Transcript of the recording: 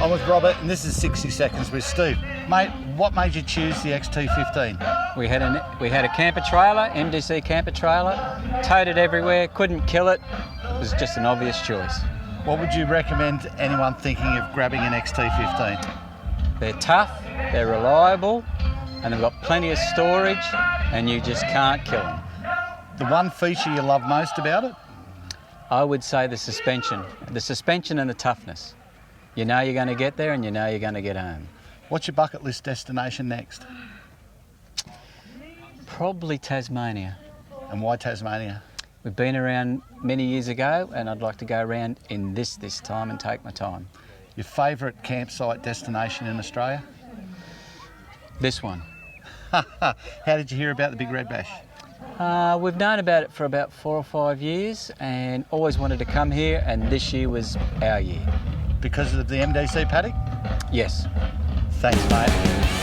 I'm with Robert, and this is 60 Seconds with Steve. Mate, what made you choose the XT15? We had a camper trailer, MDC camper trailer, towed it everywhere, couldn't kill it. It was just an obvious choice. What would you recommend to anyone thinking of grabbing an XT15? They're tough, they're reliable, and they've got plenty of storage, and you just can't kill them. The one feature you love most about it? I would say the suspension and the toughness. You know you're going to get there and you know you're going to get home. What's your bucket list destination next? Probably Tasmania. And why Tasmania? We've been around many years ago and I'd like to go around in this time and take my time. Your favourite campsite destination in Australia? This one. How did you hear about the Big Red Bash? We've known about it for about 4 or 5 years and always wanted to come here, and this year was our year. Because of the MDC paddock? Yes. Thanks, mate.